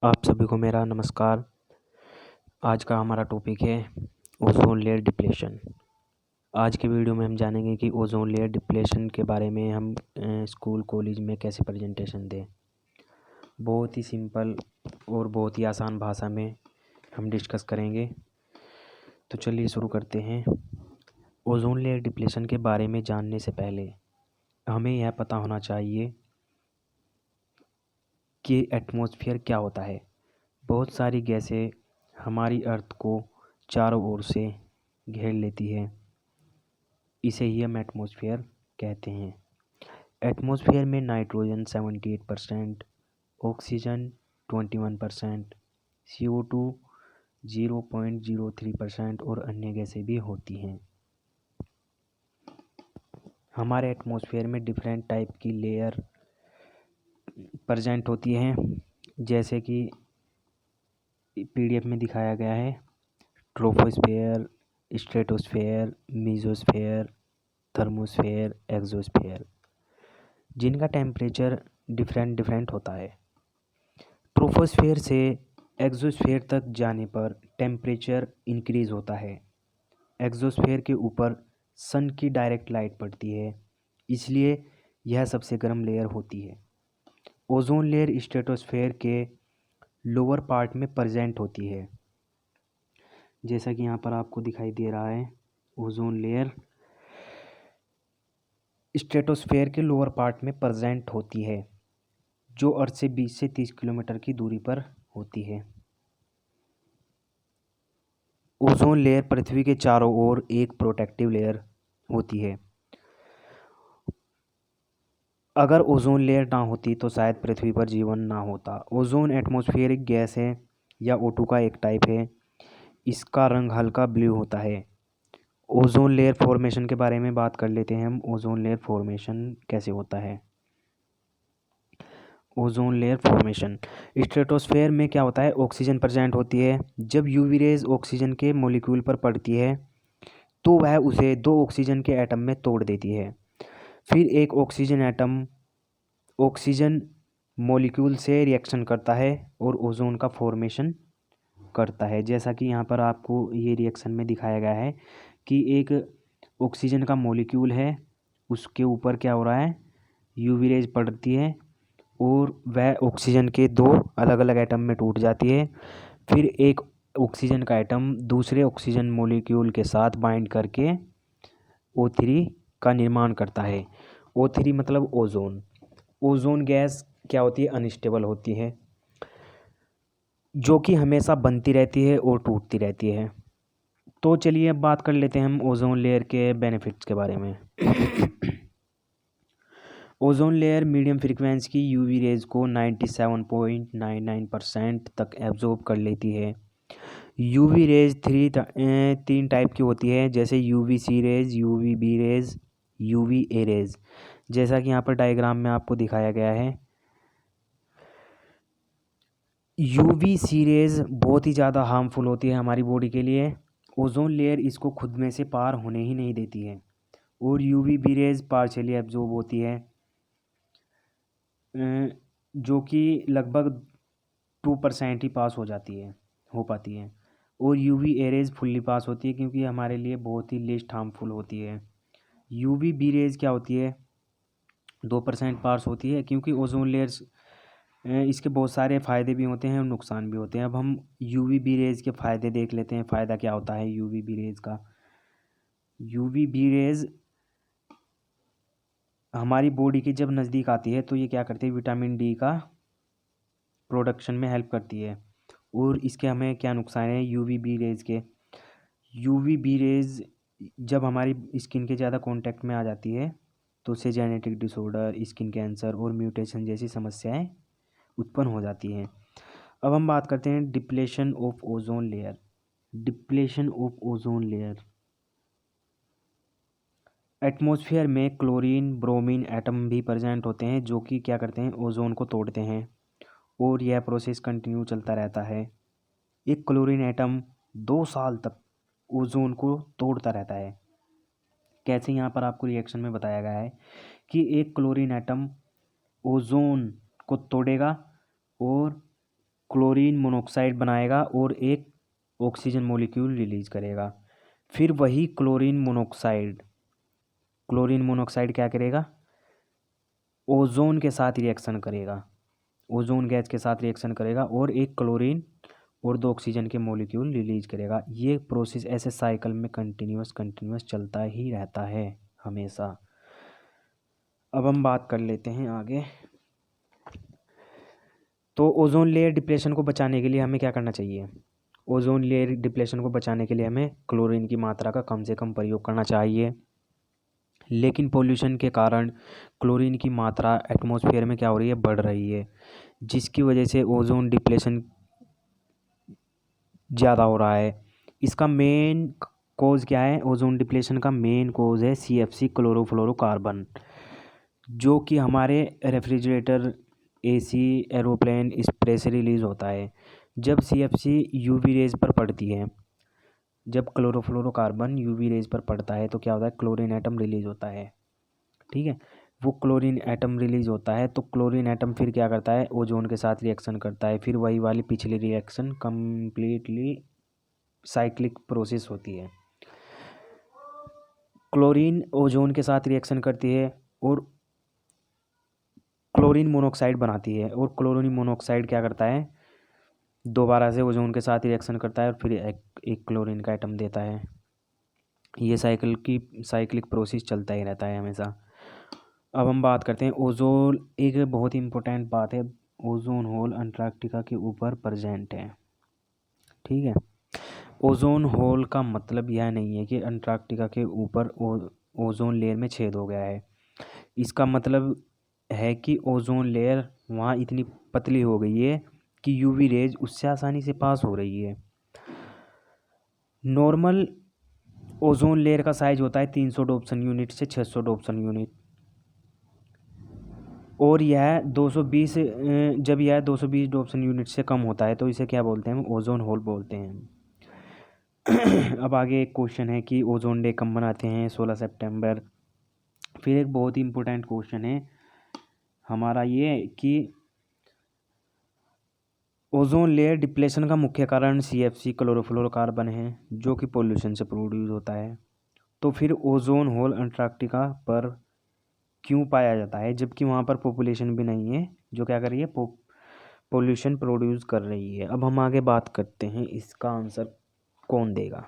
आप सभी को मेरा नमस्कार। आज का हमारा टॉपिक है ओजोन लेयर डिप्लेशन। आज के वीडियो में हम जानेंगे कि ओजोन लेयर डिप्लेशन के बारे में हम स्कूल कॉलेज में कैसे प्रेजेंटेशन दें। बहुत ही सिंपल और बहुत ही आसान भाषा में हम डिस्कस करेंगे। तो चलिए शुरू करते हैं। ओजोन लेयर डिप्लेशन के बारे में जानने से पहले हमें यह पता होना चाहिए कि एटमॉस्फेयर क्या होता है। बहुत सारी गैसें हमारी अर्थ को चारों ओर से घेर लेती है, इसे ही हम एटमॉस्फेयर कहते हैं। एटमॉस्फेयर में नाइट्रोजन 78%, ऑक्सीजन 21%, CO2 0.03% और अन्य गैसें भी होती हैं। हमारे एटमॉस्फेयर में डिफरेंट टाइप की लेयर प्रेजेंट होती हैं, जैसे कि PDF में दिखाया गया है। Troposphere, stratosphere, mesosphere, thermosphere, exosphere, जिनका टेम्परेचर डिफरेंट होता है। ट्रोपोस्फेयर से एक्सोस्फेयर तक जाने पर टेम्परेचर इंक्रीज़ होता है। एक्सोस्फेयर के ऊपर सन की डायरेक्ट लाइट पड़ती है, इसलिए यह सबसे गर्म लेयर होती है। ओजोन लेयर स्ट्रेटोस्फेयर के लोअर पार्ट में प्रेजेंट होती है, जैसा कि यहाँ पर आपको दिखाई दे रहा है। ओजोन लेयर स्ट्रेटोस्फेयर के लोअर पार्ट में प्रेजेंट होती है, जो अर्थ से 20 से 30 किलोमीटर की दूरी पर होती है। ओजोन लेयर पृथ्वी के चारों ओर एक प्रोटेक्टिव लेयर होती है। अगर ओजोन लेयर ना होती तो शायद पृथ्वी पर जीवन ना होता। ओजोन एटमॉस्फेरिक गैस है या O2 का एक टाइप है। इसका रंग हल्का ब्लू होता है। ओजोन लेयर फॉर्मेशन के बारे में बात कर लेते हैं हम। ओजोन लेयर फॉर्मेशन कैसे होता है। ओजोन लेयर फॉर्मेशन स्ट्रेटोस्फेयर में क्या होता है, ऑक्सीजन प्रेजेंट होती है। जब यूवी रेज ऑक्सीजन के मॉलिक्यूल पर पड़ती है तो वह उसे 2 ऑक्सीजन के एटम में तोड़ देती है। फिर एक ऑक्सीजन एटम ऑक्सीजन मॉलिक्यूल से रिएक्शन करता है और ओजोन का फॉर्मेशन करता है। जैसा कि यहाँ पर आपको ये रिएक्शन में दिखाया गया है कि एक ऑक्सीजन का मॉलिक्यूल है, उसके ऊपर क्या हो रहा है, यूवी रेज पड़ती है और वह ऑक्सीजन के 2 अलग अलग एटम में टूट जाती है। फिर एक ऑक्सीजन का एटम दूसरे ऑक्सीजन मॉलिक्यूल के साथ बाइंड करके O3 का निर्माण करता है। O3 मतलब ओजोन। ओजोन गैस क्या होती है, अनस्टेबल होती है, जो कि हमेशा बनती रहती है और टूटती रहती है। तो चलिए अब बात कर लेते हैं हम ओजोन लेयर के बेनिफिट्स के बारे में। ओजोन लेयर मीडियम फ्रीक्वेंसी की यूवी रेज को 97.99% तक एब्जॉर्ब कर लेती है। यूवी रेज 3 टाइप की होती है, जैसे UVC rays, UVB rays, UVA rays, जैसा कि यहाँ पर डायग्राम में आपको दिखाया गया है। UVC रेज बहुत ही ज़्यादा हार्मफुल होती है हमारी बॉडी के लिए। ओजोन लेयर इसको खुद में से पार होने ही नहीं देती है। और UVB रेज पार्शियली एब्जॉर्ब होती है, जो कि लगभग 2% ही पास हो पाती है। और UVA रेज फुल्ली पास होती है, क्योंकि हमारे लिए बहुत ही लिस्ट हार्मफुल होती है। UVB रेज क्या होती है, 2% पास होती है, क्योंकि ओजोन लेयर्स इसके बहुत सारे फ़ायदे भी होते हैं और नुकसान भी होते हैं। अब हम UVB रेज के फ़ायदे देख लेते हैं। फ़ायदा क्या होता है UVB रेज का। UVB रेज हमारी बॉडी के जब नज़दीक आती है तो ये क्या करती है, विटामिन D का प्रोडक्शन में हेल्प करती है। और इसके हमें क्या नुकसान है UVB रेज के। UVB रेज जब हमारी स्किन के ज़्यादा कांटेक्ट में आ जाती है तो उससे जेनेटिक डिसऑर्डर, स्किन कैंसर और म्यूटेशन जैसी समस्याएं उत्पन्न हो जाती हैं। अब हम बात करते हैं depletion of ozone layer. Depletion of ozone layer, atmosphere में क्लोरीन ब्रोमीन एटम भी प्रेजेंट होते हैं, जो कि क्या करते हैं, ओजोन को तोड़ते हैं। और यह प्रोसेस कंटिन्यू चलता रहता है। एक क्लोरीन एटम 2 साल तक ओजोन को तोड़ता रहता है। कैसे, यहाँ पर आपको रिएक्शन में बताया गया है कि एक क्लोरीन एटम ओजोन को तोड़ेगा और क्लोरीन मोनोऑक्साइड बनाएगा और एक ऑक्सीजन मॉलिक्यूल रिलीज करेगा। फिर वही क्लोरीन मोनोऑक्साइड क्या करेगा, ओजोन के साथ रिएक्शन करेगा, ओजोन गैस के साथ रिएक्शन करेगा और एक क्लोरीन और दो ऑक्सीजन के मॉलिक्यूल रिलीज करेगा। ये प्रोसेस ऐसे साइकिल में कंटिन्यूस चलता ही रहता है हमेशा। अब हम बात कर लेते हैं आगे। तो ओजोन लेयर डिप्लेशन को बचाने के लिए हमें क्या करना चाहिए? ओजोन लेयर डिप्लेशन को बचाने के लिए हमें क्लोरीन की मात्रा का कम से कम प्रयोग करना चाहिए। लेकिन पोल्यूशन के कारण क्लोरीन की मात्रा एटमॉस्फेयर में क्या हो रही है, बढ़ रही है, जिसकी वजह से ओजोन डिप्लेशन ज़्यादा हो रहा है। इसका मेन कोज़ क्या है? ओजोन डिप्लेशन का मेन कोज़ है CFC क्लोरोफ्लोरोकार्बन, जो कि हमारे रेफ्रिजरेटर, AC, एरोप्लेन, स्प्रे से रिलीज़ होता है। जब CFC UV रेज पर पड़ती है, जब क्लोरोफ्लोरोकार्बन UV रेज पर पड़ता है तो क्या होता है, क्लोरीन एटम रिलीज़ होता है। ठीक है, वो क्लोरीन एटम रिलीज़ होता है तो क्लोरीन एटम फिर क्या करता है, ओजोन के साथ रिएक्शन करता है। फिर वही वाली पिछली रिएक्शन कम्प्लीटली साइक्लिक प्रोसेस होती है। क्लोरीन ओजोन के साथ रिएक्शन करती है और क्लोरीन मोनोऑक्साइड बनाती है, और क्लोरीन मोनोऑक्साइड क्या करता है, दोबारा से ओजोन के साथ रिएक्शन करता है और फिर एक क्लोरीन का एटम देता है। ये साइक्लिक प्रोसेस चलता ही रहता है हमेशा। अब हम बात करते हैं ओजोन, एक बहुत ही इम्पोर्टेंट बात है, ओजोन होल अंटार्कटिका के ऊपर प्रेजेंट है। ठीक है, ओजोन होल का मतलब यह नहीं है कि अंटार्कटिका के ऊपर ओजोन लेयर में छेद हो गया है। इसका मतलब है कि ओजोन लेयर वहाँ इतनी पतली हो गई है कि UV रेज उससे आसानी से पास हो रही है। नॉर्मल ओजोन लेयर का साइज होता है 300 डॉप्सन यूनिट से 600 डॉप्सन यूनिट, और यह 220 जब यह 220 डॉप्सन यूनिट से कम होता है तो इसे क्या बोलते हैं, हम ओजोन होल बोलते हैं। अब आगे एक क्वेश्चन है कि ओजोन डे कब मनाते हैं? 16 सितंबर। फिर एक बहुत ही इम्पोर्टेंट क्वेश्चन है हमारा ये कि ओजोन लेयर डिप्लेशन का मुख्य कारण CFC क्लोरोफ्लोरोकार्बन है, जो कि पोल्यूशन से प्रोड्यूस होता है। तो फिर ओजोन होल अंटार्कटिका पर क्यों पाया जाता है, जबकि वहाँ पर पॉपुलेशन भी नहीं है जो क्या कर रही है, पोल्यूशन प्रोड्यूस कर रही है? अब हम आगे बात करते हैं इसका आंसर कौन देगा।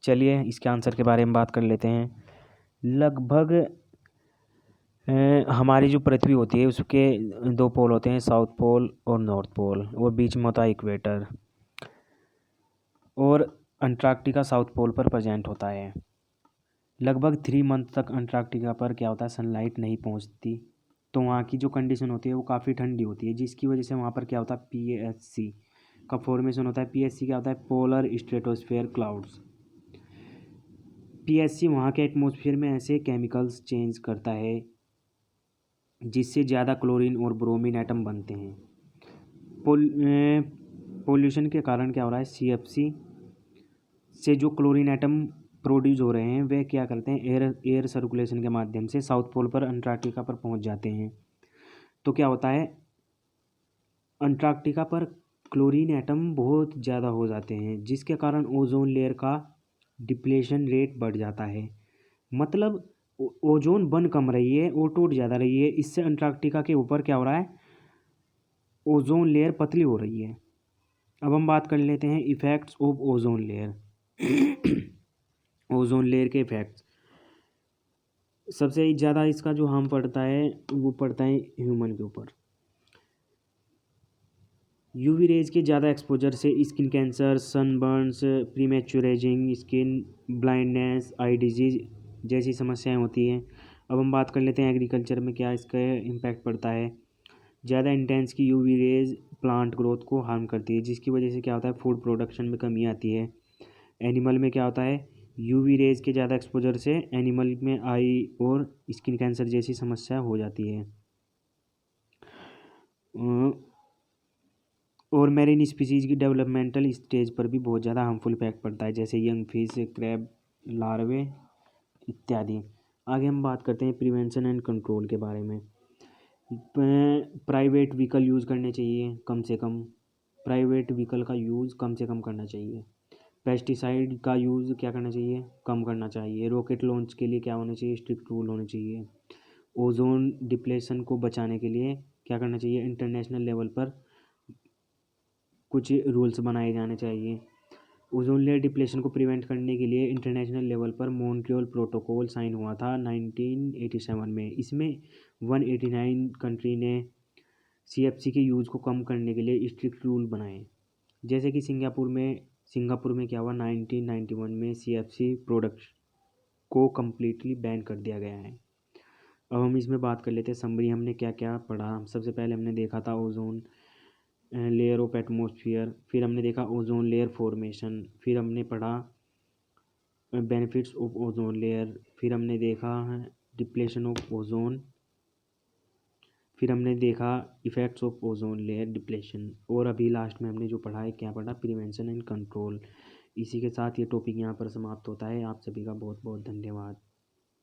चलिए इसके आंसर के बारे में बात कर लेते हैं। लगभग हमारी जो पृथ्वी होती है उसके दो पोल होते हैं, साउथ पोल और नॉर्थ पोल, और बीच में होता है इक्वेटर, और अंटार्कटिका साउथ पोल पर प्रेजेंट होता है। लगभग 3 मंथ तक अंटार्कटिका पर क्या होता है, सनलाइट नहीं पहुंचती, तो वहाँ की जो कंडीशन होती है वो काफ़ी ठंडी होती है, जिसकी वजह से वहाँ पर क्या होता है, PSC का फॉर्मेशन होता है। PSC क्या होता है, पोलर स्ट्रेटोस्फेयर क्लाउड्स। PSC वहाँ के एटमॉस्फेयर में ऐसे केमिकल्स चेंज करता है जिससे ज़्यादा क्लोरीन और ब्रोमीन एटम बनते हैं। पोल्यूशन के कारण क्या हो रहा है, CFC से जो क्लोरीन एटम प्रोड्यूस हो रहे हैं वे क्या करते हैं, एयर सर्कुलेशन के माध्यम से साउथ पोल पर अंटार्कटिका पर पहुंच जाते हैं। तो क्या होता है, अंटार्कटिका पर क्लोरीन एटम बहुत ज़्यादा हो जाते हैं, जिसके कारण ओजोन लेयर का डिप्लेशन रेट बढ़ जाता है। मतलब ओजोन बन कम रही है और टूट ज़्यादा रही है। इससे अंटार्कटिका के ऊपर क्या हो रहा है, ओजोन लेयर पतली हो रही है। अब हम बात कर लेते हैं effects of ozone layer. Ozone layer के इफ़ेक्ट्स, सबसे ज़्यादा इसका जो हार्म पड़ता है वो पड़ता है ह्यूमन के ऊपर। UV रेज के ज़्यादा एक्सपोजर से skin cancer, sunburns, premature ageing, skin blindness, eye disease जैसी समस्याएं होती हैं। अब हम बात कर लेते हैं एग्रीकल्चर में क्या इसका इम्पैक्ट पड़ता है। ज़्यादा इंटेंस की UV रेज प्लांट ग्रोथ को हार्म करती है, जिसकी वजह से क्या होता है, फूड प्रोडक्शन में कमी आती है। एनिमल में क्या होता है, UV रेज के ज़्यादा एक्सपोजर से एनिमल में आई और स्किन कैंसर जैसी समस्या हो जाती है। और मैरीन स्पीसीज की डेवलपमेंटल स्टेज पर भी बहुत ज़्यादा हार्मफुल इफेक्ट पड़ता है, जैसे यंग फिश, क्रैब लार्वे इत्यादि। आगे हम बात करते हैं प्रिवेंशन एंड कंट्रोल के बारे में। प्राइवेट व्हीकल यूज़ करने चाहिए कम से कम। प्राइवेट व्हीकल का यूज़ कम से कम करना चाहिए। पेस्टिसाइड का यूज़ क्या करना चाहिए, कम करना चाहिए। रॉकेट लॉन्च के लिए क्या होना चाहिए, स्ट्रिक्ट रूल होने चाहिए। ओजोन डिप्लेशन को बचाने के लिए क्या करना चाहिए, इंटरनेशनल लेवल पर कुछ रूल्स बनाए जाने चाहिए। ओजोन लेयर डिप्लेशन को प्रिवेंट करने के लिए इंटरनेशनल लेवल पर मॉन्ट्रियल प्रोटोकॉल साइन हुआ था 1987 में। इसमें 189 कंट्री ने सीएफसी के यूज़ को कम करने के लिए स्ट्रिक्ट रूल बनाए। जैसे कि सिंगापुर में क्या हुआ, 1991 में सीएफसी प्रोडक्ट्स को कम्प्लीटली बैन कर दिया गया है। अब हम इसमें बात कर लेते हैं समरी, हमने क्या क्या पढ़ा। सबसे पहले हमने देखा था ओजोन लेयर ऑफ एटमॉस्फेयर, फिर हमने देखा ओजोन लेयर फॉर्मेशन, फिर हमने पढ़ा बेनिफिट्स ऑफ ओजोन लेयर, फिर हमने देखा डिप्लेशन ऑफ ओजोन, फिर हमने देखा effects of ozone layer depletion, और अभी लास्ट में हमने जो पढ़ा है, क्या पढ़ा, प्रिवेंशन एंड कंट्रोल। इसी के साथ ये टॉपिक यहाँ पर समाप्त होता है। आप सभी का बहुत बहुत धन्यवाद।